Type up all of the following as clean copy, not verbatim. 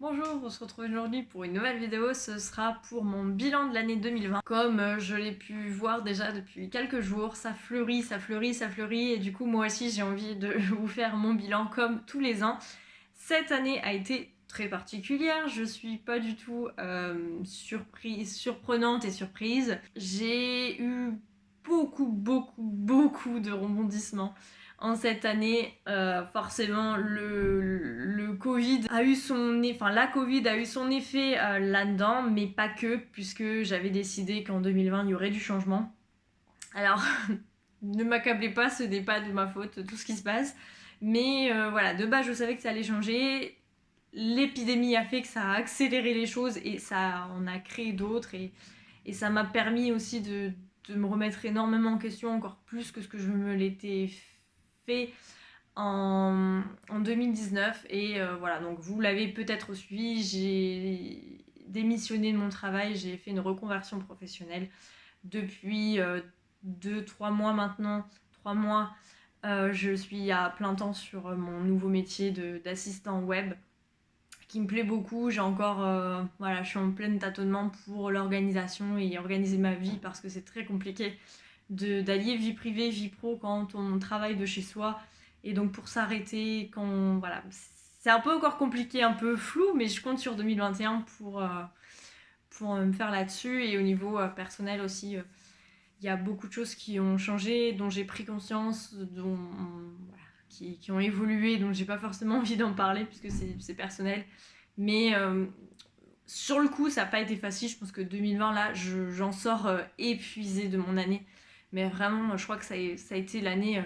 Bonjour, on se retrouve aujourd'hui pour une nouvelle vidéo, ce sera pour mon bilan de l'année 2020. Comme je l'ai pu voir déjà depuis quelques jours, ça fleurit, ça fleurit, ça fleurit et du coup moi aussi j'ai envie de vous faire mon bilan comme tous les ans. Cette année a été très particulière, je suis pas du tout surprenante et surprise. J'ai eu beaucoup de rebondissements en cette année. Forcément le Covid a eu son enfin la Covid a eu son effet là-dedans, mais pas que, puisque j'avais décidé qu'en 2020 il y aurait du changement. Alors ne m'accablez pas, ce n'est pas de ma faute tout ce qui se passe, mais voilà, de base je savais que ça allait changer. L'épidémie a fait que ça a accéléré les choses et ça en a créé d'autres, et ça m'a permis aussi de me remettre énormément en question, encore plus que ce que je me l'étais fait en 2019. Et voilà, donc vous l'avez peut-être suivi, j'ai démissionné de mon travail, j'ai fait une reconversion professionnelle depuis 2-3 mois maintenant. 3 mois, je suis à plein temps sur mon nouveau métier d'assistant web qui me plaît beaucoup. J'ai encore, voilà, je suis en plein tâtonnement pour l'organisation et organiser ma vie, parce que c'est très compliqué d'allier vie privée, vie pro quand on travaille de chez soi. Et donc pour s'arrêter, quand voilà, c'est un peu encore compliqué, un peu flou, mais je compte sur 2021 pour me faire là-dessus. Et au niveau personnel aussi, il y a beaucoup de choses qui ont changé, dont j'ai pris conscience, voilà, qui ont évolué, dont j'ai pas forcément envie d'en parler puisque c'est personnel. Mais sur le coup, ça n'a pas été facile. Je pense que 2020, là, j'en sors épuisée de mon année. Mais vraiment, je crois que ça a été l'année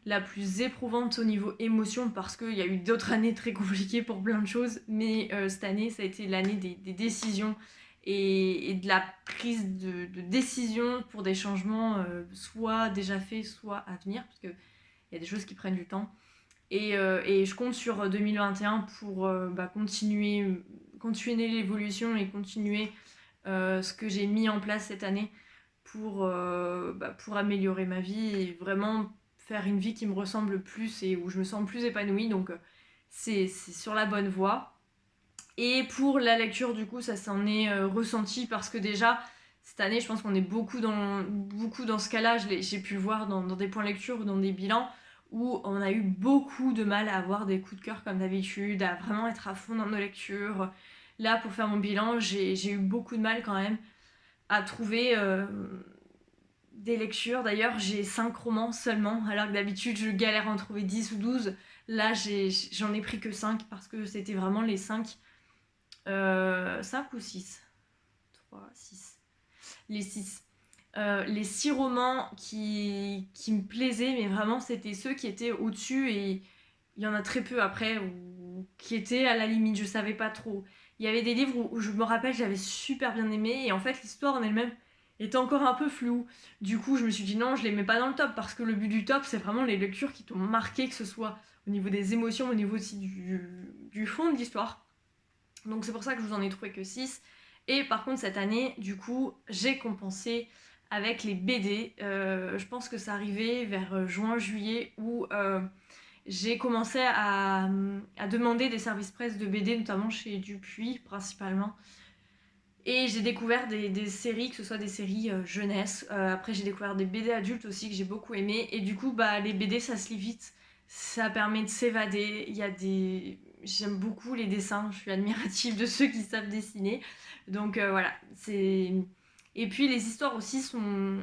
la plus éprouvante au niveau émotion, parce qu'il y a eu d'autres années très compliquées pour plein de choses. Mais cette année, ça a été l'année des décisions et de la prise de décision pour des changements soit déjà faits, soit à venir, parce qu'il y a des choses qui prennent du temps. Et je compte sur 2021 pour continuer l'évolution et continuer ce que j'ai mis en place cette année pour améliorer ma vie et vraiment faire une vie qui me ressemble plus et où je me sens plus épanouie. Donc c'est sur la bonne voie. Et pour la lecture, du coup, ça s'en est ressenti, parce que déjà, cette année, je pense qu'on est beaucoup dans ce cas-là. J'ai pu le voir dans des points lecture ou dans des bilans, où on a eu beaucoup de mal à avoir des coups de cœur comme d'habitude, à vraiment être à fond dans nos lectures. Là, pour faire mon bilan, j'ai eu beaucoup de mal quand même à trouver des lectures. D'ailleurs, j'ai 5 romans seulement, alors que d'habitude, je galère à en trouver 10 ou 12. Là, j'en ai pris que 5, parce que c'était vraiment les 5. 5 ou 6, 3, 6. Les 6. Les 6 romans qui me plaisaient, mais vraiment c'était ceux qui étaient au-dessus, et il y en a très peu après qui étaient à la limite, je savais pas trop. Il y avait des livres où je me rappelle j'avais super bien aimé, et en fait l'histoire en elle-même était encore un peu floue. Du coup je me suis dit non, je les mets pas dans le top, parce que le but du top c'est vraiment les lectures qui t'ont marqué, que ce soit au niveau des émotions, au niveau aussi du fond de l'histoire. Donc c'est pour ça que je vous en ai trouvé que 6. Et par contre cette année, du coup, j'ai compensé avec les BD. Je pense que ça arrivait vers juin-juillet, où j'ai commencé à demander des services presse de BD, notamment chez Dupuis principalement. Et j'ai découvert des séries, que ce soit des séries jeunesse. Après j'ai découvert des BD adultes aussi que j'ai beaucoup aimé. Et du coup, les BD ça se lit vite. Ça permet de s'évader. J'aime beaucoup les dessins. Je suis admirative de ceux qui savent dessiner. Donc voilà. Et puis les histoires aussi sont...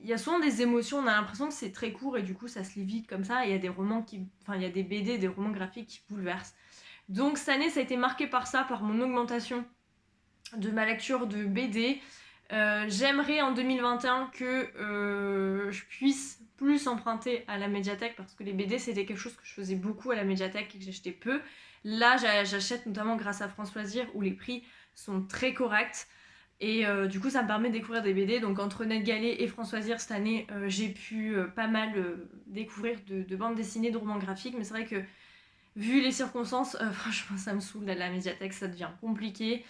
Il y a souvent des émotions, on a l'impression que c'est très court et du coup ça se lit vite comme ça. Et il y a des romans il y a des BD, des romans graphiques qui bouleversent. Donc cette année ça a été marqué par ça, par mon augmentation de ma lecture de BD. J'aimerais en 2021 que je puisse plus emprunter à la médiathèque, parce que les BD c'était quelque chose que je faisais beaucoup à la médiathèque et que j'achetais peu. Là j'achète notamment grâce à France Loisirs, où les prix sont très corrects. Et du coup ça me permet de découvrir des BD. Donc entre NetGalley et France Loisirs cette année, j'ai pu pas mal découvrir de bandes dessinées, de romans graphiques. Mais c'est vrai que vu les circonstances, franchement ça me saoule d'aller à la médiathèque, ça devient compliqué.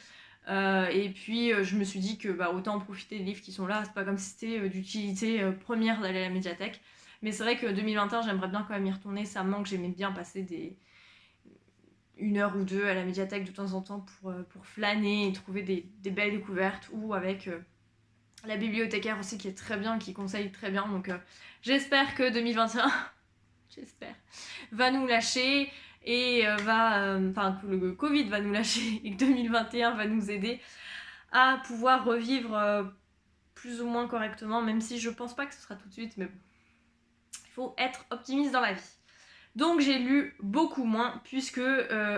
Et puis je me suis dit que autant en profiter des livres qui sont là. C'est pas comme si c'était d'utilité première d'aller à la médiathèque. Mais c'est vrai que 2021 j'aimerais bien quand même y retourner. Ça me manque, j'aimais bien passer une heure ou deux à la médiathèque de temps en temps pour flâner et trouver des belles découvertes, ou avec la bibliothécaire aussi qui est très bien, qui conseille très bien. Donc j'espère que 2021 j'espère, va nous lâcher et que le Covid va nous lâcher et que 2021 va nous aider à pouvoir revivre plus ou moins correctement, même si je pense pas que ce sera tout de suite, mais bon, il faut être optimiste dans la vie. Donc j'ai lu beaucoup moins, puisque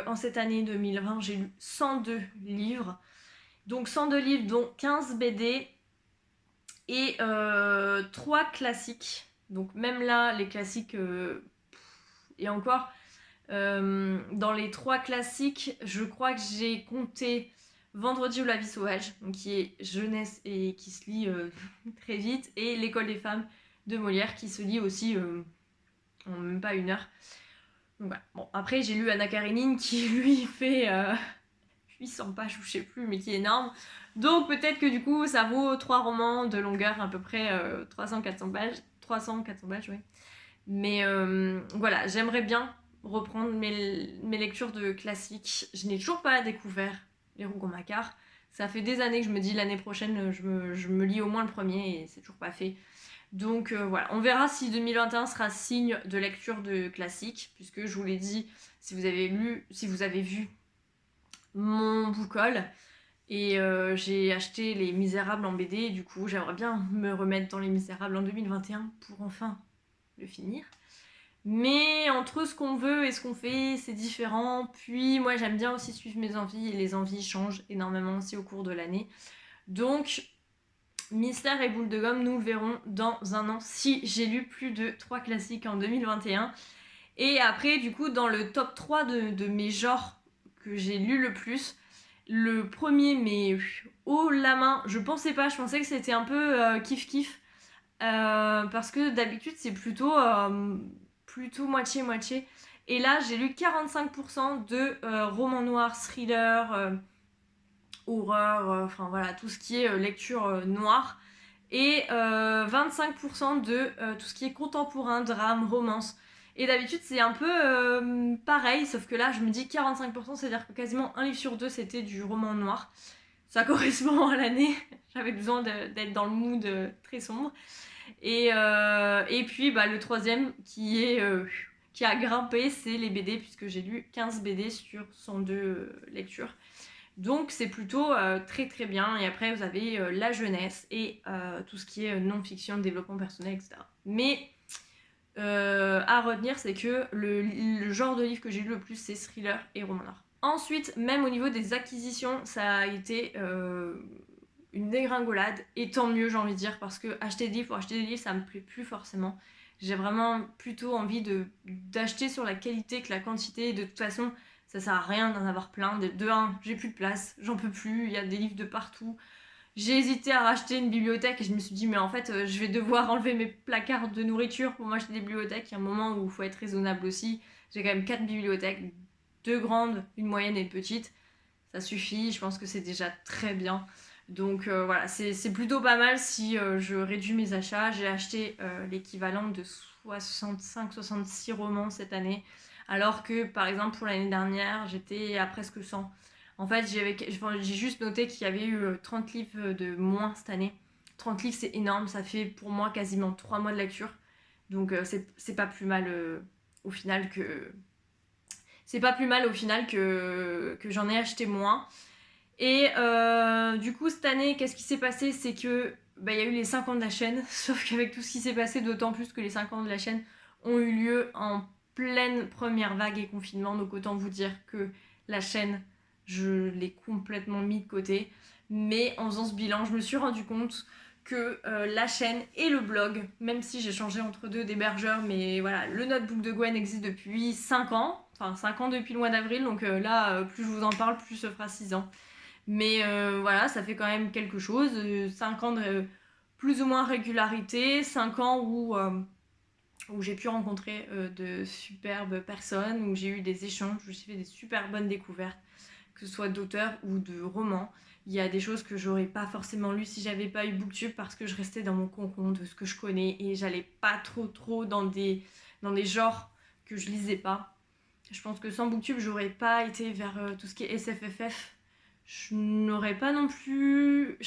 en cette année 2020, j'ai lu 102 livres. Donc 102 livres, dont 15 BD et 3 classiques. Donc même là, les classiques, et encore, dans les 3 classiques, je crois que j'ai compté Vendredi ou la vie sauvage, donc qui est jeunesse et qui se lit très vite, et L'école des femmes de Molière, qui se lit aussi en même pas 1 heure. Donc voilà. Bon, après j'ai lu Anna Karénine, qui lui fait 800 pages ou je sais plus, mais qui est énorme. Donc peut-être que du coup ça vaut 3 romans de longueur, à peu près 300-400 pages. 300-400 pages, oui. Mais voilà, j'aimerais bien reprendre mes lectures de classiques. Je n'ai toujours pas découvert Les Rougon-Macquart. Ça fait des années que je me dis l'année prochaine, je me lis au moins le premier, et c'est toujours pas fait. Donc voilà, on verra si 2021 sera signe de lecture de classiques, puisque je vous l'ai dit, si vous avez vu mon book haul, et j'ai acheté Les Misérables en BD, et du coup j'aimerais bien me remettre dans Les Misérables en 2021 pour enfin le finir. Mais entre ce qu'on veut et ce qu'on fait, c'est différent. Puis moi j'aime bien aussi suivre mes envies, et les envies changent énormément aussi au cours de l'année. Donc Mystère et Boule de Gomme, nous le verrons dans un an si j'ai lu plus de 3 classiques en 2021. Et après, du coup, dans le top 3 de mes genres que j'ai lu le plus, le premier, mais haut la main, je pensais que c'était un peu kiff-kiff. Parce que d'habitude, c'est plutôt moitié-moitié. Et là, j'ai lu 45% de romans noirs, thriller, horreur, enfin voilà, tout ce qui est lecture noire. Et 25% de tout ce qui est contemporain, drame, romance. Et d'habitude, c'est un peu pareil, sauf que là, je me dis 45%, c'est-à-dire que quasiment un livre sur 2, c'était du roman noir. Ça correspond à l'année. J'avais besoin d'être dans le mood très sombre. Et puis, le troisième qui a grimpé, c'est les BD, puisque j'ai lu 15 BD sur 102 lectures. Donc c'est plutôt très très bien. Et après vous avez la jeunesse et tout ce qui est non-fiction, développement personnel, etc. Mais à retenir, c'est que le genre de livre que j'ai lu le plus, c'est thriller et roman noir. Ensuite, même au niveau des acquisitions, ça a été une dégringolade. Et tant mieux, j'ai envie de dire, parce que acheter des livres pour acheter des livres, ça me plaît plus forcément. J'ai vraiment plutôt envie d'acheter sur la qualité que la quantité. De toute façon, ça sert à rien d'en avoir plein. De un, j'ai plus de place, j'en peux plus, il y a des livres de partout. J'ai hésité à racheter une bibliothèque et je me suis dit, mais en fait, je vais devoir enlever mes placards de nourriture pour m'acheter des bibliothèques. Il y a un moment où il faut être raisonnable aussi. J'ai quand même 4 bibliothèques, 2 grandes, une moyenne et une petite. Ça suffit, je pense que c'est déjà très bien. Donc voilà, c'est plutôt pas mal si je réduis mes achats. J'ai acheté l'équivalent de 65-66 romans cette année, alors que par exemple pour l'année dernière, j'étais à presque 100. En fait, j'ai juste noté qu'il y avait eu 30 livres de moins cette année. 30 livres, c'est énorme, ça fait pour moi quasiment 3 mois de lecture. Donc c'est pas plus mal au final que... C'est pas plus mal au final que j'en ai acheté moins. Et du coup, cette année, qu'est-ce qui s'est passé? C'est que y a eu les 5 ans de la chaîne, sauf qu'avec tout ce qui s'est passé, d'autant plus que les 5 ans de la chaîne ont eu lieu en pleine première vague et confinement. Donc autant vous dire que la chaîne, je l'ai complètement mis de côté. Mais en faisant ce bilan, je me suis rendu compte que la chaîne et le blog, même si j'ai changé entre deux d'hébergeur, mais voilà, le notebook de Gwen existe depuis 5 ans. Enfin, 5 ans depuis le mois d'avril, donc là, plus je vous en parle, plus ce fera 6 ans. Mais voilà, ça fait quand même quelque chose. 5 ans de plus ou moins régularité, 5 ans où j'ai pu rencontrer de superbes personnes, où j'ai eu des échanges, où j'ai fait des super bonnes découvertes, que ce soit d'auteurs ou de romans. Il y a des choses que j'aurais pas forcément lues si j'avais pas eu Booktube, parce que je restais dans mon cocon de ce que je connais et j'allais pas trop dans des genres que je lisais pas. Je pense que sans Booktube, j'aurais pas été vers tout ce qui est SFFF. Je serais pas non plus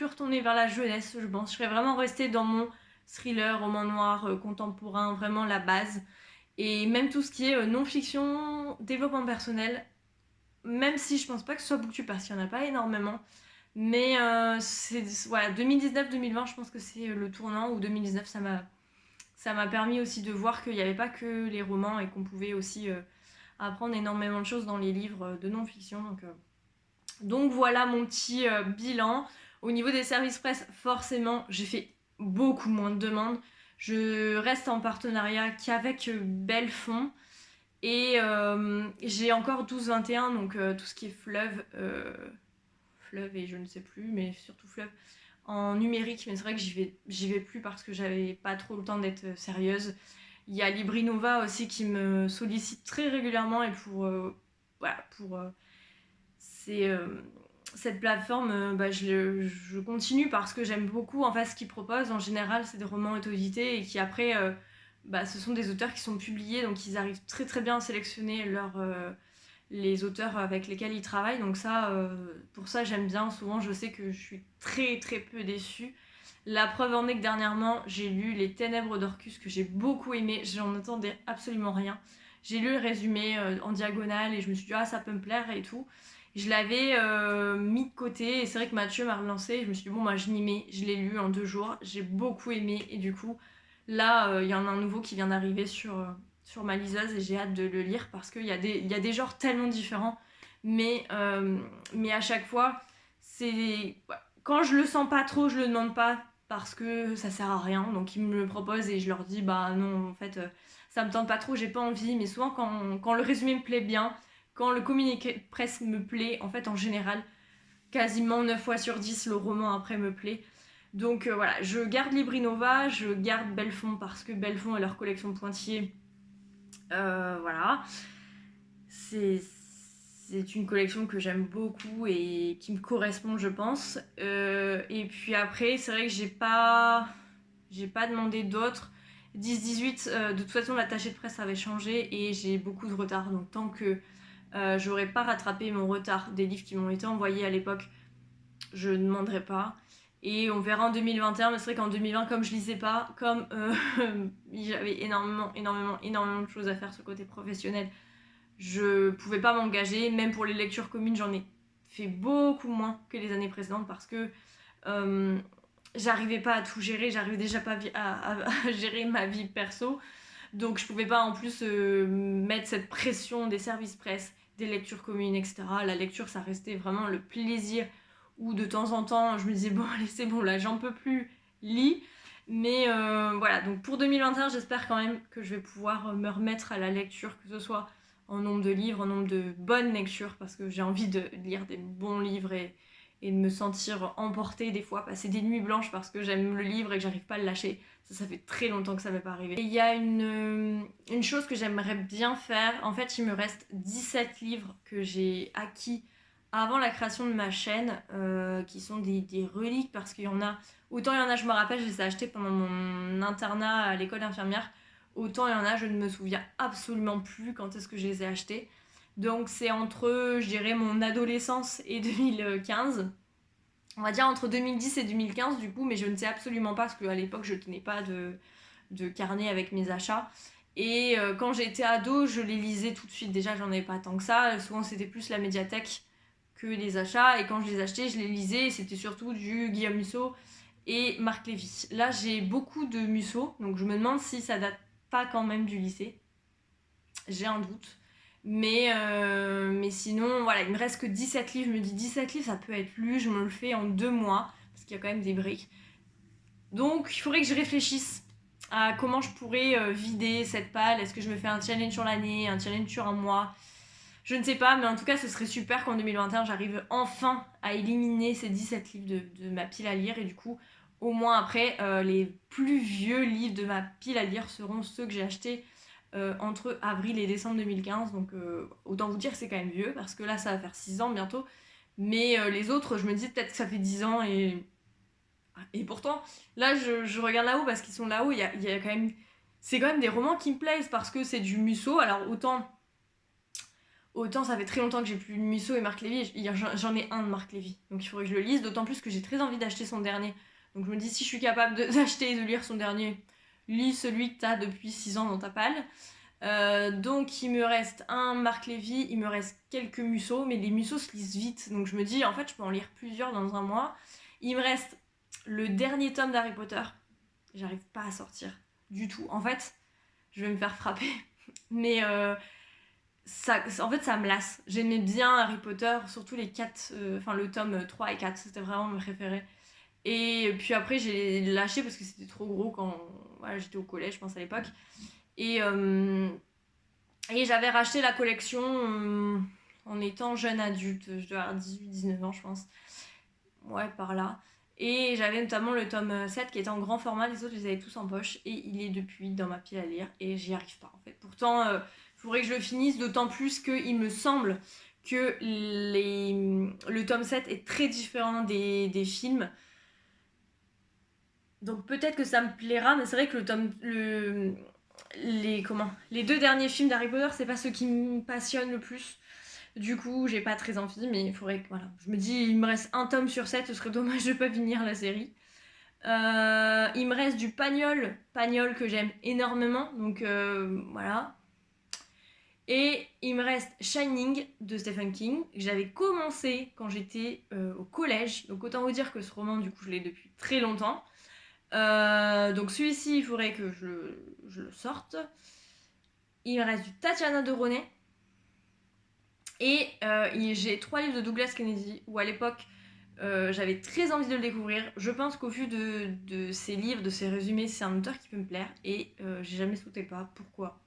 retournée vers la jeunesse, je pense. Je serais vraiment restée dans mon thriller, roman noir, contemporain, vraiment la base. Et même tout ce qui est non-fiction, développement personnel, même si je pense pas que ce soit Booktube parce qu'il y en a pas énormément. Mais voilà, 2019-2020, je pense que c'est le tournant, où 2019, ça m'a permis aussi de voir qu'il n'y avait pas que les romans et qu'on pouvait aussi apprendre énormément de choses dans les livres de non-fiction. Donc voilà mon petit bilan. Au niveau des services presse, forcément, j'ai fait beaucoup moins de demandes. Je reste en partenariat qu'avec Belfond. Et j'ai encore 12-21, donc tout ce qui est fleuve et je ne sais plus, mais surtout fleuve en numérique. Mais c'est vrai que j'y vais plus parce que j'avais pas trop le temps d'être sérieuse. Il y a Librinova aussi qui me sollicite très régulièrement et c'est, cette plateforme, je continue parce que j'aime beaucoup en fait ce qu'ils proposent. En général, c'est des romans auto-édités et qui après, ce sont des auteurs qui sont publiés, donc ils arrivent très très bien à sélectionner les auteurs avec lesquels ils travaillent. Donc ça, pour ça, j'aime bien. Souvent, je sais que je suis très très peu déçue. La preuve en est que dernièrement, j'ai lu Les Ténèbres d'Orcus que j'ai beaucoup aimé. J'en attendais absolument rien. J'ai lu le résumé en diagonale et je me suis dit ah ça peut me plaire et tout. Je l'avais mis de côté et c'est vrai que Mathieu m'a relancé et je me suis dit bon moi je m'y mets, je l'ai lu en 2 jours, j'ai beaucoup aimé et du coup là il y en a un nouveau qui vient d'arriver sur ma liseuse et j'ai hâte de le lire parce qu'il y a des genres tellement différents mais à chaque fois c'est quand je le sens pas trop je le demande pas parce que ça sert à rien donc ils me le proposent et je leur dis bah non en fait ça me tente pas trop, j'ai pas envie mais souvent quand le résumé me plaît bien quand le communiqué de presse me plaît, en fait en général, quasiment 9 fois sur 10, le roman après me plaît. Donc voilà, je garde Librinova, je garde Belfond parce que Belfond et leur collection Pointier, voilà. C'est une collection que j'aime beaucoup et qui me correspond, je pense. Et puis après, c'est vrai que j'ai pas demandé d'autres. 10-18, de toute façon, l'attaché de presse avait changé et j'ai beaucoup de retard. Donc tant que j'aurais pas rattrapé mon retard des livres qui m'ont été envoyés à l'époque, je ne demanderai pas. Et on verra en 2021, mais c'est vrai qu'en 2020, comme je lisais pas, comme j'avais énormément de choses à faire sur le côté professionnel, je pouvais pas m'engager. Même pour les lectures communes, j'en ai fait beaucoup moins que les années précédentes parce que j'arrivais pas à tout gérer, j'arrivais déjà pas à gérer ma vie perso. Donc je pouvais pas en plus mettre cette pression des services presse, des lectures communes, etc. La lecture, ça restait vraiment le plaisir où de temps en temps, je me disais bon allez c'est bon là, j'en peux plus, lis. Mais voilà, donc pour 2021, j'espère quand même que je vais pouvoir me remettre à la lecture, que ce soit en nombre de livres, en nombre de bonnes lectures, parce que j'ai envie de lire des bons livres et de me sentir emportée des fois, passer des nuits blanches parce que j'aime le livre et que j'arrive pas à le lâcher. Ça fait très longtemps que ça m'est pas arrivé. Et il y a une chose que j'aimerais bien faire. En fait, il me reste 17 livres que j'ai acquis avant la création de ma chaîne, qui sont des reliques parce qu'il y en a... Autant il y en a, je me rappelle, je les ai achetés pendant mon internat à l'école d'infirmière. Autant il y en a, je ne me souviens absolument plus quand est-ce que je les ai achetés. Donc c'est entre, je dirais, mon adolescence et 2015. On va dire entre 2010 et 2015 du coup, mais je ne sais absolument pas parce qu'à l'époque je tenais pas de carnet avec mes achats. Et quand j'étais ado, je les lisais tout de suite. Déjà, j'en avais pas tant que ça. Souvent, c'était plus la médiathèque que les achats. Et quand je les achetais, je les lisais. Et c'était surtout du Guillaume Musso et Marc Lévy. Là, j'ai beaucoup de Musso, donc je me demande si ça date pas quand même du lycée. J'ai un doute. Mais sinon, voilà, il me reste que 17 livres. Je me dis 17 livres, ça peut être lu. Je me le fais en 2 mois, parce qu'il y a quand même des briques. Donc, il faudrait que je réfléchisse à comment je pourrais vider cette palle. Est-ce que je me fais un challenge sur l'année, un challenge sur un mois? Je ne sais pas, mais en tout cas, ce serait super qu'en 2021, j'arrive enfin à éliminer ces 17 livres de ma pile à lire. Et du coup, au moins après, les plus vieux livres de ma pile à lire seront ceux que j'ai achetés entre avril et décembre 2015. Donc, autant vous dire que c'est quand même vieux, parce que là, ça va faire 6 ans bientôt. Mais les autres, je me dis peut-être que ça fait 10 ans et pourtant, là, je regarde là-haut parce qu'ils sont là-haut. Il y a quand même... C'est quand même des romans qui me plaisent parce que c'est du Musso. Alors, autant autant ça fait très longtemps que j'ai plus Musso et Marc Lévy, j'en ai un de Marc Lévy, donc il faudrait que je le lise, d'autant plus que j'ai très envie d'acheter son dernier. Donc je me dis, si je suis capable d'acheter et de lire son dernier, lis celui que t'as depuis 6 ans dans ta palle. Donc il me reste un Marc Lévy, il me reste quelques Musso, mais les Musso se lisent vite, donc je me dis en fait je peux en lire plusieurs dans un mois. Il me reste le dernier tome d'Harry Potter, j'arrive pas à sortir du tout. En fait, je vais me faire frapper, mais en fait ça me lasse. J'aimais bien Harry Potter, surtout les 4, le tome 3 et 4, c'était vraiment mes préférés. Et puis après j'ai lâché parce que c'était trop gros quand j'étais au collège, je pense à l'époque. Et j'avais racheté la collection en étant jeune adulte, je dois avoir 18-19 ans je pense. Ouais, par là. Et j'avais notamment le tome 7 qui était en grand format, les autres je les avais tous en poche. Et il est depuis dans ma pile à lire et j'y arrive pas en fait. Pourtant, il faudrait que je le finisse, d'autant plus qu'il me semble que le tome 7 est très différent des films. Donc peut-être que ça me plaira, mais c'est vrai que les 2 derniers films d'Harry Potter, c'est pas ceux qui me passionnent le plus. Du coup, j'ai pas très envie, mais il faudrait que, voilà. Je me dis, il me reste un tome sur 7, ce serait dommage de pas finir la série. Il me reste du Pagnol que j'aime énormément, donc voilà. Et il me reste Shining de Stephen King, que j'avais commencé quand j'étais au collège, donc autant vous dire que ce roman, du coup, je l'ai depuis très longtemps. Donc celui-ci, il faudrait que je le sorte. Il me reste du Tatiana de René. Et j'ai 3 livres de Douglas Kennedy, où à l'époque, j'avais très envie de le découvrir. Je pense qu'au vu de ces livres, de ces résumés, c'est un auteur qui peut me plaire. Et j'ai jamais sauté le pas. Pourquoi ?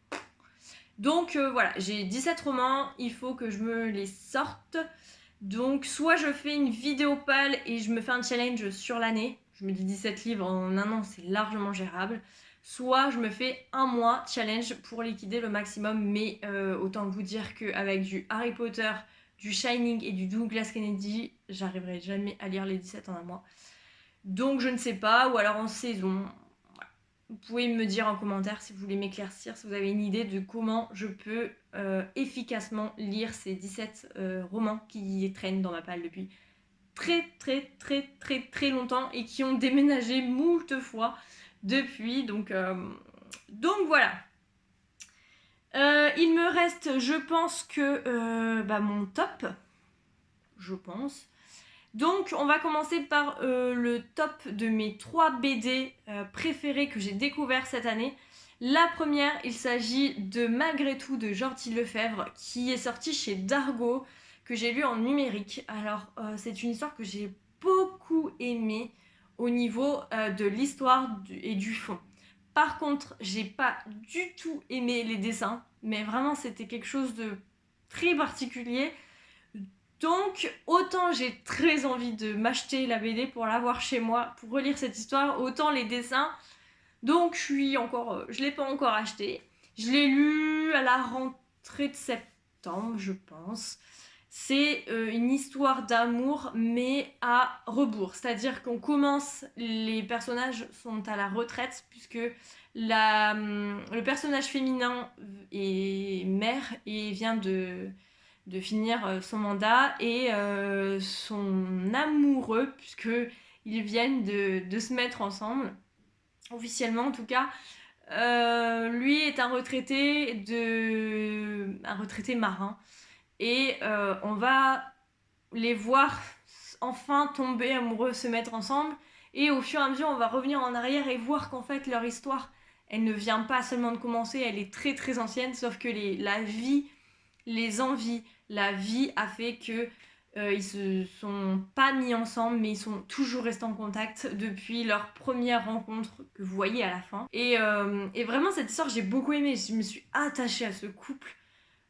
Donc voilà, j'ai 17 romans, il faut que je me les sorte. Donc soit je fais une vidéo pâle et je me fais un challenge sur l'année. Je me dis 17 livres en un an, c'est largement gérable. Soit je me fais un mois challenge pour liquider le maximum. Mais autant vous dire qu'avec du Harry Potter, du Shining et du Douglas Kennedy, j'arriverai jamais à lire les 17 en un mois. Donc je ne sais pas, ou alors en saison. Vous pouvez me dire en commentaire si vous voulez m'éclaircir, si vous avez une idée de comment je peux efficacement lire ces 17 romans qui traînent dans ma palle depuis très très très très très longtemps et qui ont déménagé moult fois depuis. Donc voilà. Il me reste, je pense que mon top. Je pense. Donc on va commencer par le top de mes 3 BD préférés que j'ai découvert cette année. La première, il s'agit de Malgré tout de Jordi Lefebvre qui est sorti chez Dargaud, que j'ai lu en numérique. Alors c'est une histoire que j'ai beaucoup aimée au niveau de l'histoire et du fond. Par contre, j'ai pas du tout aimé les dessins, mais vraiment c'était quelque chose de très particulier. Donc, autant j'ai très envie de m'acheter la BD pour l'avoir chez moi, pour relire cette histoire, autant les dessins. Donc, je l'ai pas encore acheté. Je l'ai lu à la rentrée de septembre, je pense. C'est une histoire d'amour, mais à rebours. C'est-à-dire qu'on commence, les personnages sont à la retraite, puisque le personnage féminin est mère et vient de finir son mandat, et son amoureux, puisqu'ils viennent de se mettre ensemble, officiellement en tout cas, lui est un retraité marin, et on va les voir enfin tomber amoureux, se mettre ensemble, et au fur et à mesure on va revenir en arrière et voir qu'en fait leur histoire, elle ne vient pas seulement de commencer, elle est très très ancienne, sauf que la vie, les envies, la vie a fait que ils se sont pas mis ensemble, mais ils sont toujours restés en contact depuis leur première rencontre que vous voyez à la fin. Et vraiment cette histoire j'ai beaucoup aimé, je me suis attachée à ce couple.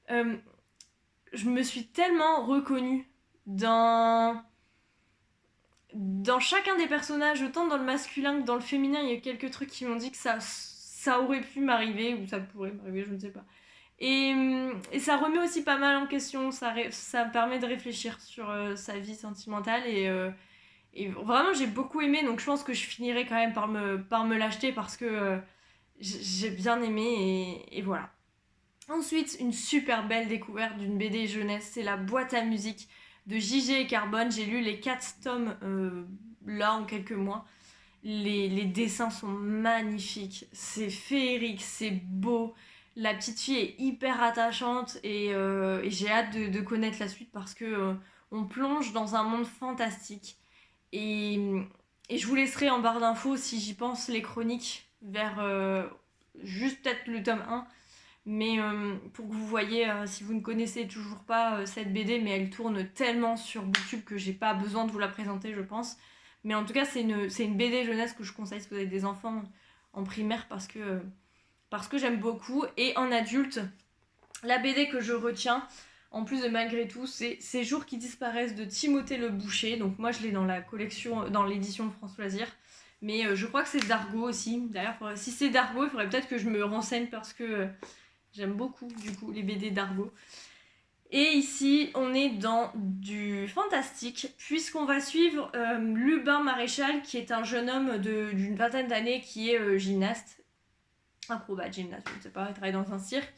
Je me suis tellement reconnue dans chacun des personnages, autant dans le masculin que dans le féminin. Il y a quelques trucs qui m'ont dit que ça aurait pu m'arriver, ou ça pourrait m'arriver, je ne sais pas. Et ça remet aussi pas mal en question, ça permet de réfléchir sur sa vie sentimentale, et vraiment j'ai beaucoup aimé, donc je pense que je finirai quand même par me l'acheter parce que j'ai bien aimé, et voilà. Ensuite, une super belle découverte d'une BD jeunesse, c'est La boîte à musique de J.G. et Carbone. J'ai lu les 4 tomes là en quelques mois. Les dessins sont magnifiques, c'est féerique, c'est beau. La petite fille est hyper attachante et j'ai hâte de connaître la suite parce que on plonge dans un monde fantastique. Et, et je vous laisserai en barre d'infos si j'y pense les chroniques vers juste peut-être le tome 1. Mais pour que vous voyez, si vous ne connaissez toujours pas cette BD, mais elle tourne tellement sur YouTube que j'ai pas besoin de vous la présenter, je pense. Mais en tout cas, c'est une BD jeunesse que je conseille si vous avez des enfants en primaire parce que j'aime beaucoup. Et en adulte, la BD que je retiens, en plus de Malgré tout, c'est Ces jours qui disparaissent de Timothée le Boucher. Donc moi, je l'ai dans la collection, dans l'édition de France Loisirs. Mais je crois que c'est Dargo aussi. D'ailleurs, si c'est Dargo, il faudrait peut-être que je me renseigne parce que j'aime beaucoup, du coup, les BD d'Argo. Et ici, on est dans du fantastique, puisqu'on va suivre Lubin Maréchal, qui est un jeune homme d'une vingtaine d'années, qui est gymnaste, acrobate, gymnaste, je ne sais pas, il travaille dans un cirque.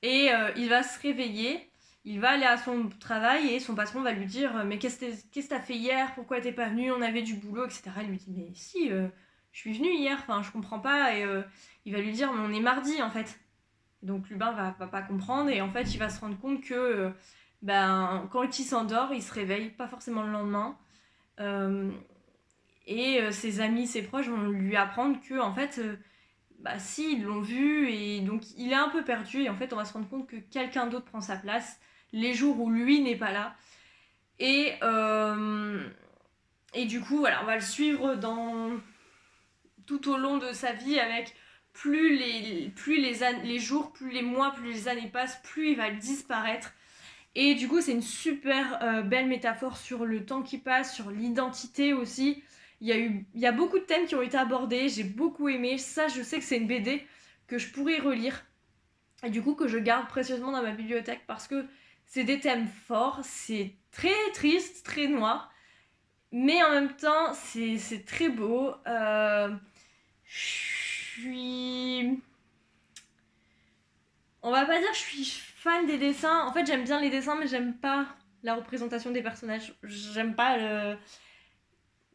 Et il va se réveiller, il va aller à son travail, et son patron va lui dire « Mais qu'est-ce que t'as fait hier? Pourquoi t'es pas venu? On avait du boulot, etc. » Il lui dit « Mais si, je suis venu hier, enfin, je comprends pas. » Et il va lui dire « Mais on est mardi, en fait. » Donc Lubin va pas comprendre et en fait il va se rendre compte que quand il s'endort, il se réveille, pas forcément le lendemain. Ses amis, ses proches vont lui apprendre que en fait, si, ils l'ont vu et donc il est un peu perdu et en fait on va se rendre compte que quelqu'un d'autre prend sa place les jours où lui n'est pas là. Et du coup, voilà, on va le suivre tout au long de sa vie avec plus les jours, plus les mois, plus les années passent, plus il va disparaître. Et du coup, c'est une super belle métaphore sur le temps qui passe, sur l'identité aussi. Il y a beaucoup de thèmes qui ont été abordés, j'ai beaucoup aimé. Ça, je sais que c'est une BD que je pourrais relire. Et du coup, que je garde précieusement dans ma bibliothèque parce que c'est des thèmes forts, c'est très triste, très noir. Mais en même temps, c'est très beau. Je suis... On va pas dire que je suis fan des dessins. En fait, j'aime bien les dessins, mais j'aime pas la représentation des personnages. J'aime pas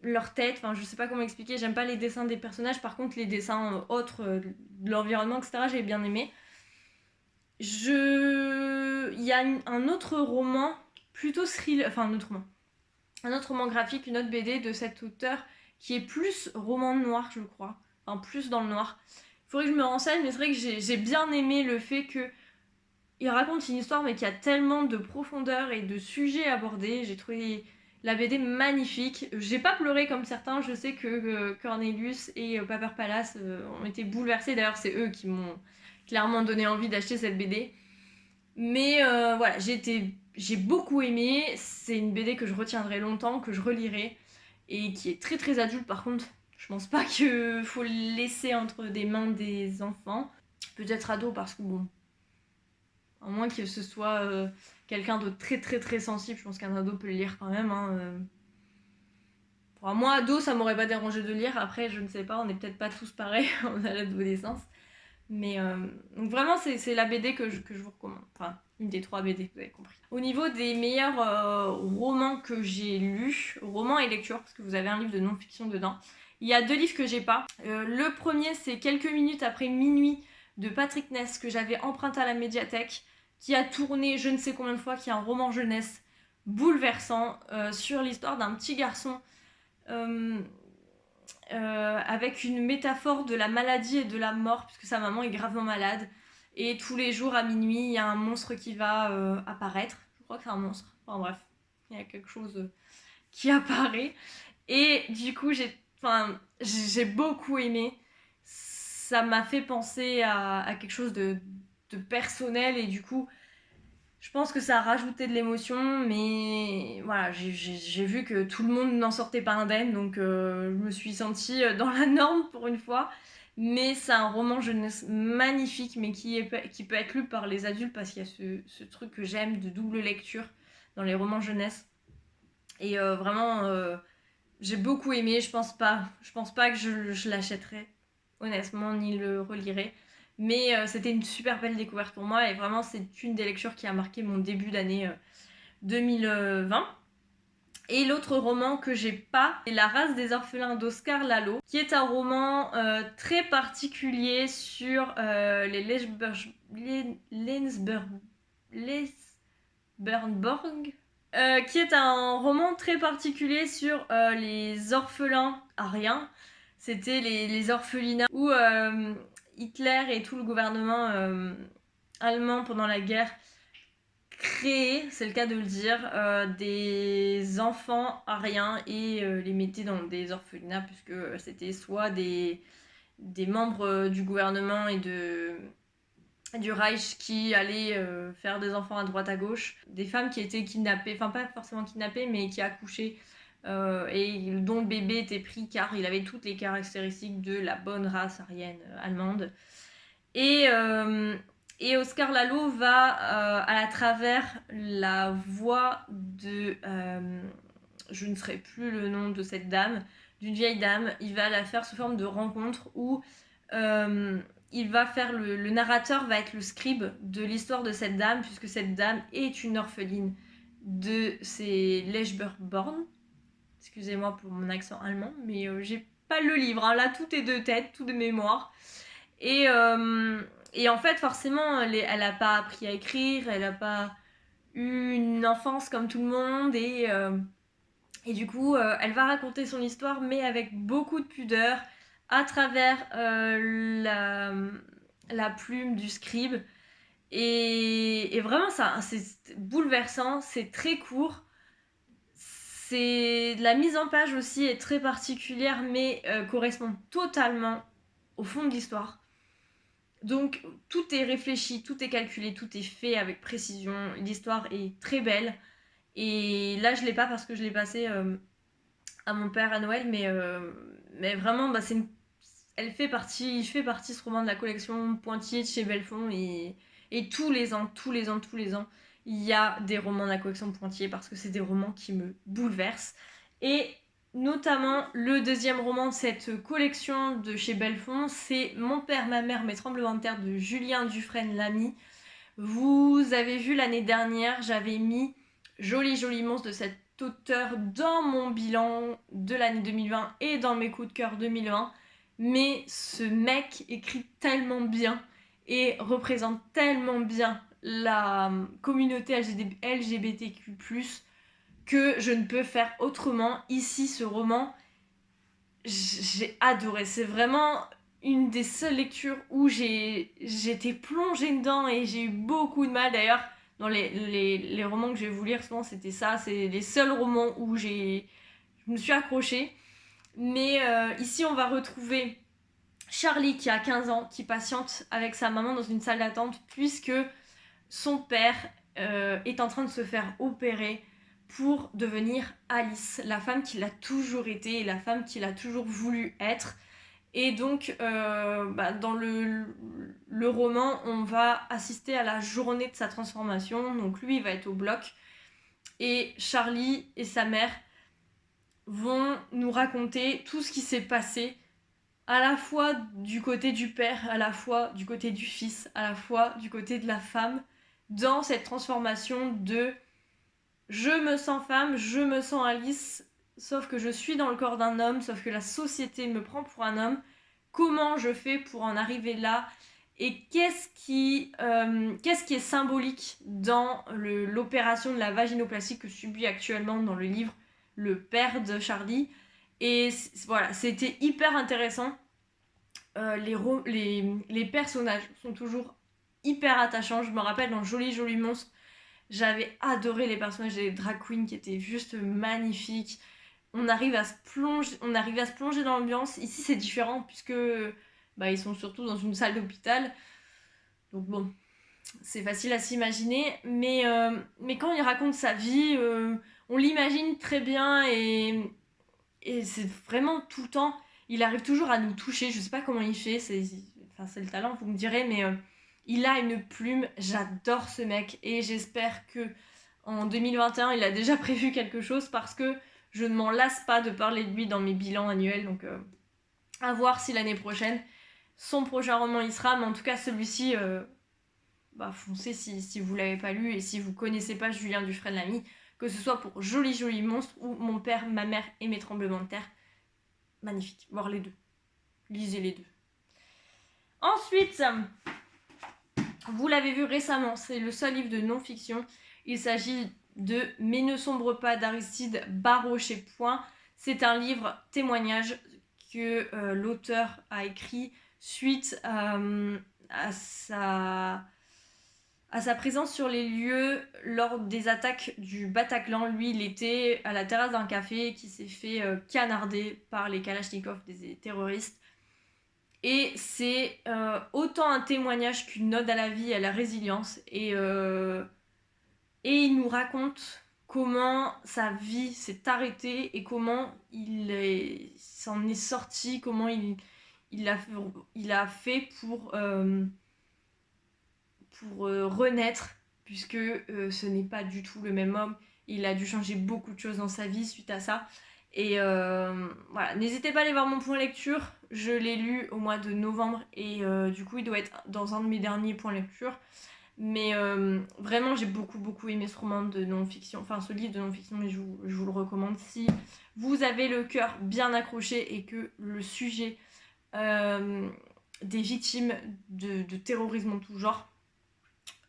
leur tête. Enfin, je sais pas comment expliquer. J'aime pas les dessins des personnages. Par contre, les dessins autres, de l'environnement, etc., j'ai bien aimé. Il y a un autre roman, plutôt thriller... Enfin, un autre roman graphique, une autre BD de cet auteur qui est plus roman noir, je crois. Enfin, plus dans le noir. Il faudrait que je me renseigne, mais c'est vrai que j'ai bien aimé le fait que il raconte une histoire, mais qui a tellement de profondeur et de sujets abordés. J'ai trouvé la BD magnifique. J'ai pas pleuré comme certains. Je sais que Cornelius et Paper Palace ont été bouleversés. D'ailleurs, c'est eux qui m'ont clairement donné envie d'acheter cette BD. Mais voilà, j'ai beaucoup aimé. C'est une BD que je retiendrai longtemps, que je relirai et qui est très très adulte. Par contre, je pense pas qu'il faut le laisser entre des mains des enfants. Peut-être ado parce que bon, à moins que ce soit quelqu'un de très très très sensible, je pense qu'un ado peut le lire quand même. Pour moi, ado, ça m'aurait pas dérangé de lire. Après, je ne sais pas, on n'est peut-être pas tous pareils à l'adolescence. Mais donc vraiment, c'est la BD que je vous recommande. Enfin, une des 3 BD, vous avez compris. Au niveau des meilleurs romans que j'ai lus, romans et lectures, parce que vous avez un livre de non-fiction dedans, il y a 2 livres que j'ai pas. Le premier, c'est Quelques minutes après minuit de Patrick Ness, que j'avais emprunté à la médiathèque, qui a tourné je ne sais combien de fois, qui est un roman jeunesse bouleversant sur l'histoire d'un petit garçon avec une métaphore de la maladie et de la mort, puisque sa maman est gravement malade. Et tous les jours à minuit, il y a un monstre qui va apparaître. Je crois que c'est un monstre. Enfin bref, il y a quelque chose qui apparaît. Et du coup, j'ai beaucoup aimé. Ça m'a fait penser à quelque chose de personnel et du coup, je pense que ça a rajouté de l'émotion, mais voilà, j'ai vu que tout le monde n'en sortait pas indemne, donc je me suis sentie dans la norme pour une fois. Mais c'est un roman jeunesse magnifique, mais qui peut être lu par les adultes parce qu'il y a ce truc que j'aime de double lecture dans les romans jeunesse. Et vraiment, j'ai beaucoup aimé. Je pense pas que je l'achèterai, honnêtement, ni le relirai. Mais c'était une super belle découverte pour moi et vraiment c'est une des lectures qui a marqué mon début d'année 2020. Et l'autre roman que j'ai pas, c'est La race des orphelins d'Oscar Lalo, qui est un roman très particulier sur les Lensburg, qui est un roman très particulier sur les orphelins ariens. C'était les orphelinats où Hitler et tout le gouvernement allemand pendant la guerre créer, c'est le cas de le dire, des enfants ariens et les mettait dans des orphelinats puisque c'était soit des membres du gouvernement et du Reich qui allaient faire des enfants à droite à gauche, des femmes qui étaient kidnappées, enfin pas forcément kidnappées mais qui accouchaient et dont le bébé était pris car il avait toutes les caractéristiques de la bonne race aryenne allemande. Et Oscar Lalo va, à travers la voix de... je ne saurais plus le nom de cette dame, d'une vieille dame, il va la faire sous forme de rencontre où il va faire le narrateur va être le scribe de l'histoire de cette dame, puisque cette dame est une orpheline de ces Lechberborn. Excusez-moi pour mon accent allemand, mais j'ai pas le livre, hein. Là tout est de tête, tout de mémoire. Et en fait, forcément, elle n'a pas appris à écrire, elle n'a pas eu une enfance comme tout le monde. Et du coup, elle va raconter son histoire, mais avec beaucoup de pudeur, à travers la plume du scribe. Et vraiment, ça, c'est bouleversant, c'est très court. La mise en page aussi est très particulière, mais correspond totalement au fond de l'histoire. Donc tout est réfléchi, tout est calculé, tout est fait avec précision. L'histoire est très belle. Et là, je l'ai pas parce que je l'ai passé à mon père à Noël, mais vraiment, bah, il fait partie ce roman de la collection Pointier de chez Belfond et tous les ans, il y a des romans de la collection Pointier parce que c'est des romans qui me bouleversent. Et notamment, le deuxième roman de cette collection de chez Belfond, c'est Mon père, ma mère, mes tremblements de terre de Julien Dufresne-Lamy. Vous avez vu l'année dernière, j'avais mis Joli Joli monstre de cet auteur dans mon bilan de l'année 2020 et dans mes coups de cœur 2020. Mais ce mec écrit tellement bien et représente tellement bien la communauté LGBTQ+, que je ne peux faire autrement. Ici, ce roman, j'ai adoré. C'est vraiment une des seules lectures où j'étais plongée dedans et j'ai eu beaucoup de mal. D'ailleurs, dans les romans que je vais vous lire, souvent c'était ça. C'est les seuls romans où je me suis accrochée. Mais ici, on va retrouver Charlie qui a 15 ans, qui patiente avec sa maman dans une salle d'attente puisque son père est en train de se faire opérer pour devenir Alice, la femme qu'il a toujours été et la femme qu'il a toujours voulu être. Et donc, dans le roman, on va assister à la journée de sa transformation. Donc lui, il va être au bloc. Et Charlie et sa mère vont nous raconter tout ce qui s'est passé, à la fois du côté du père, à la fois du côté du fils, à la fois du côté de la femme, dans cette transformation de je me sens femme, je me sens Alice, sauf que je suis dans le corps d'un homme, sauf que la société me prend pour un homme. Comment je fais pour en arriver là? Et qu'est-ce qui est symbolique dans l'opération de la vaginoplastie que subit actuellement dans le livre le père de Charlie? Et voilà, c'était hyper intéressant. Les personnages sont toujours hyper attachants. Je me rappelle dans Joli Joli monstre, j'avais adoré les personnages des drag queens qui étaient juste magnifiques. On arrive à se plonger dans l'ambiance. Ici, c'est différent puisque ils sont surtout dans une salle d'hôpital. Donc bon, c'est facile à s'imaginer. Mais quand il raconte sa vie, on l'imagine très bien et c'est vraiment tout le temps. Il arrive toujours à nous toucher. Je sais pas comment il fait. C'est le talent, vous me direz, mais il a une plume. J'adore ce mec et j'espère que en 2021, il a déjà prévu quelque chose parce que je ne m'en lasse pas de parler de lui dans mes bilans annuels. Donc, à voir si l'année prochaine, son prochain roman y sera, mais en tout cas celui-ci, foncez si vous l'avez pas lu et si vous connaissez pas Julien Dufresne-Lamy, que ce soit pour Joli Joli Monstre ou Mon père, ma mère et mes tremblements de terre. Magnifique, voir les deux. Lisez les deux. Ensuite, vous l'avez vu récemment, c'est le seul livre de non-fiction. Il s'agit de Mais ne sombre pas d'Aristide Barraud chez Point. C'est un livre témoignage que l'auteur a écrit suite à sa présence sur les lieux lors des attaques du Bataclan. Lui, il était à la terrasse d'un café qui s'est fait canarder par les Kalachnikov des terroristes. Et c'est autant un témoignage qu'une ode à la vie, à la résilience. Et il nous raconte comment sa vie s'est arrêtée et comment il s'en est sorti, comment il a fait pour renaître, puisque ce n'est pas du tout le même homme. Il a dû changer beaucoup de choses dans sa vie suite à ça. Et voilà, n'hésitez pas à aller voir mon point lecture. Je l'ai lu au mois de novembre et du coup il doit être dans un de mes derniers points lecture. Mais vraiment j'ai beaucoup aimé ce roman de non-fiction, enfin ce livre de non-fiction, et je vous le recommande si vous avez le cœur bien accroché et que le sujet des victimes de terrorisme en tout genre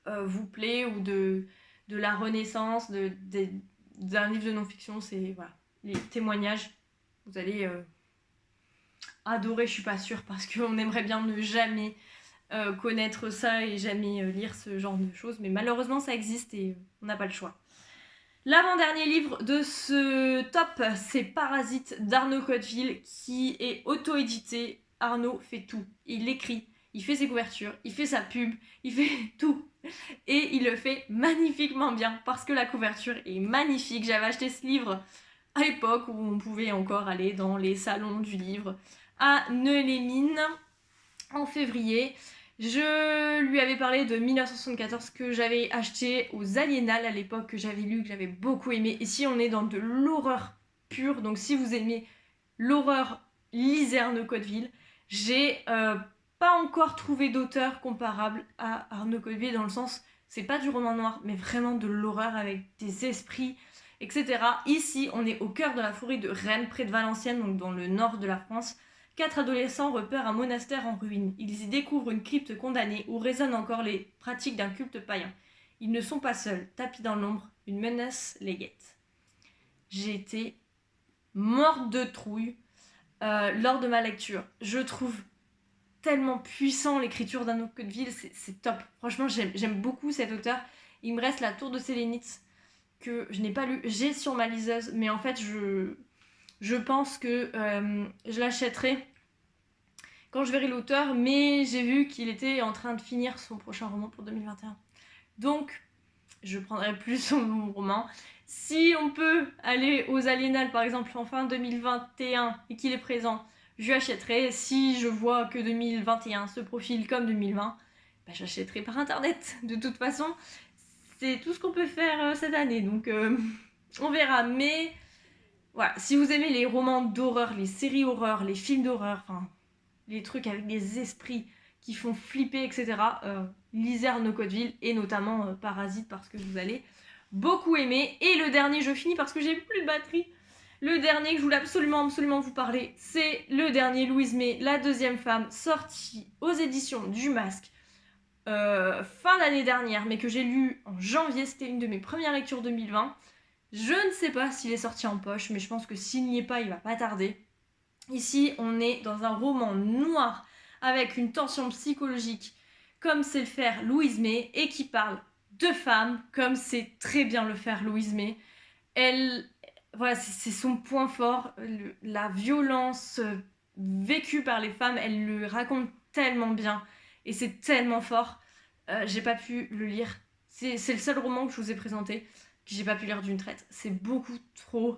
vous plaît, ou de la Renaissance, d'un livre de non-fiction. C'est voilà, les témoignages, vous allez adorer, je suis pas sûre, parce qu'on aimerait bien ne jamais connaître ça et jamais lire ce genre de choses, mais malheureusement ça existe et on n'a pas le choix. L'avant-dernier livre de ce top, c'est Parasite d'Arnaud Cotteville, qui est auto-édité. Arnaud fait tout, il écrit, il fait ses couvertures, il fait sa pub, il fait tout. Et il le fait magnifiquement bien, parce que la couverture est magnifique. J'avais acheté ce livre à l'époque où on pouvait encore aller dans les salons du livre à Neuilly-les-Mines en février. Je lui avais parlé de 1974 que j'avais acheté aux Aliénales à l'époque, que j'avais lu, que j'avais beaucoup aimé. Ici on est dans de l'horreur pure, donc si vous aimez l'horreur, lisez Arnaud Cotteville. J'ai pas encore trouvé d'auteur comparable à Arnaud Cotteville, dans le sens, c'est pas du roman noir, mais vraiment de l'horreur avec des esprits, etc. Ici, on est au cœur de la forêt de Rennes, près de Valenciennes, donc dans le nord de la France. 4 adolescents repèrent un monastère en ruine. Ils y découvrent une crypte condamnée où résonnent encore les pratiques d'un culte païen. Ils ne sont pas seuls, tapis dans l'ombre, une menace les guette. J'ai été morte de trouille lors de ma lecture. Je trouve tellement puissant l'écriture d'Arnaud Cotteville, c'est top. Franchement, j'aime beaucoup cet auteur. Il me reste La Tour de Sélénite, que je n'ai pas lu. J'ai sur ma liseuse, mais en fait, je pense que je l'achèterai quand je verrai l'auteur, mais j'ai vu qu'il était en train de finir son prochain roman pour 2021. Donc, je prendrai plus son roman. Si on peut aller aux Aliénales, par exemple, en fin 2021, et qu'il est présent, je achèterai. Si je vois que 2021 se profile comme 2020, j'achèterai par internet. De toute façon, c'est tout ce qu'on peut faire cette année, donc on verra. Mais voilà, si vous aimez les romans d'horreur, les séries horreur, les films d'horreur, enfin les trucs avec des esprits qui font flipper, etc., lisez Arnaud Cotteville, et notamment Parasite, parce que vous allez beaucoup aimer. Et le dernier, je finis parce que j'ai plus de batterie. Le dernier que je voulais absolument vous parler, c'est le dernier, Louise May, la deuxième femme, sorti aux éditions du Masque fin d'année dernière, mais que j'ai lu en janvier. C'était une de mes premières lectures 2020. Je ne sais pas s'il est sorti en poche, mais je pense que s'il n'y est pas, il va pas tarder. Ici, on est dans un roman noir avec une tension psychologique, comme sait le faire Louise May, et qui parle de femmes, comme sait très bien le faire Louise May. Voilà, c'est son point fort, la violence vécue par les femmes, elle le raconte tellement bien, et c'est tellement fort. J'ai pas pu le lire. C'est le seul roman que je vous ai présenté que j'ai pas pu lire d'une traite. C'est beaucoup trop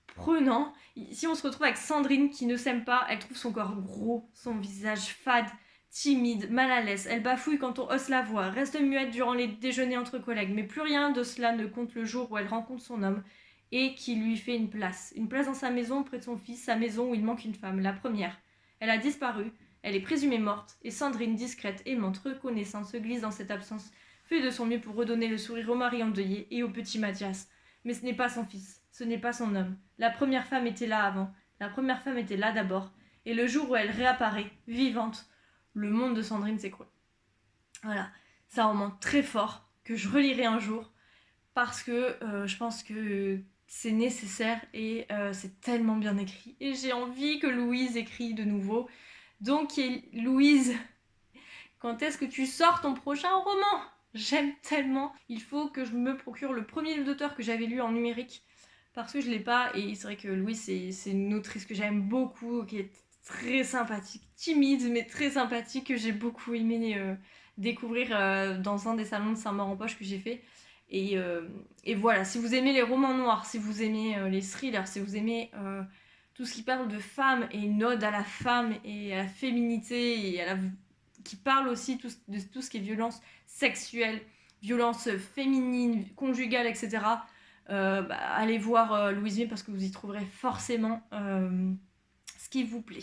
prenant. Ici, on se retrouve avec Sandrine qui ne s'aime pas. Elle trouve son corps gros, son visage fade, timide, mal à l'aise. Elle bafouille quand on hausse la voix, reste muette durant les déjeuners entre collègues. Mais plus rien de cela ne compte le jour où elle rencontre son homme et qui lui fait une place. Une place dans sa maison près de son fils, sa maison où il manque une femme, la première. Elle a disparu. Elle est présumée morte, et Sandrine, discrète, aimante, reconnaissante, se glisse dans cette absence, fait de son mieux pour redonner le sourire au mari endeuillé et au petit Mathias. Mais ce n'est pas son fils, ce n'est pas son homme. La première femme était là avant, la première femme était là d'abord, et le jour où elle réapparaît, vivante, le monde de Sandrine s'écroule. Voilà, c'est un roman très fort que je relirai un jour parce que je pense que c'est nécessaire et c'est tellement bien écrit. Et j'ai envie que Louise écrit de nouveau. Donc Louise, quand est-ce que tu sors ton prochain roman? J'aime tellement. Il faut que je me procure le premier livre d'auteur que j'avais lu en numérique parce que je l'ai pas. Et c'est vrai que Louise, c'est une autrice que j'aime beaucoup, qui est très sympathique, timide mais très sympathique, que j'ai beaucoup aimé découvrir dans un des salons de Saint-Maur-en-Poche que j'ai fait. Et voilà, si vous aimez les romans noirs, si vous aimez les thrillers, si vous aimez tout ce qui parle de femmes et une ode à la femme et à la féminité et qui parle aussi de tout ce qui est violence sexuelle, violence féminine, conjugale, etc. Allez voir Louise May parce que vous y trouverez forcément ce qui vous plaît.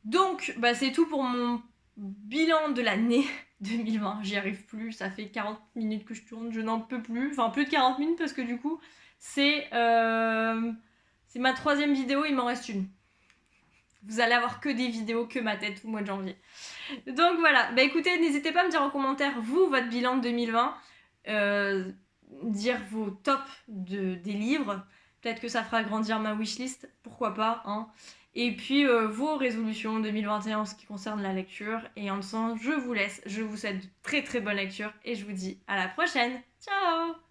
Donc, c'est tout pour mon bilan de l'année 2020. J'y arrive plus, ça fait 40 minutes que je tourne, je n'en peux plus. Enfin, plus de 40 minutes parce que du coup, c'est ma 3e vidéo, il m'en reste une. Vous allez avoir que des vidéos, que ma tête tout le mois de janvier. Donc voilà, écoutez, n'hésitez pas à me dire en commentaire, vous, votre bilan de 2020. Dire vos tops des livres. Peut-être que ça fera grandir ma wishlist, pourquoi pas, hein. Et puis vos résolutions 2021 en ce qui concerne la lecture. Et en ce sens, je vous laisse, je vous souhaite de très très bonne lecture et je vous dis à la prochaine. Ciao!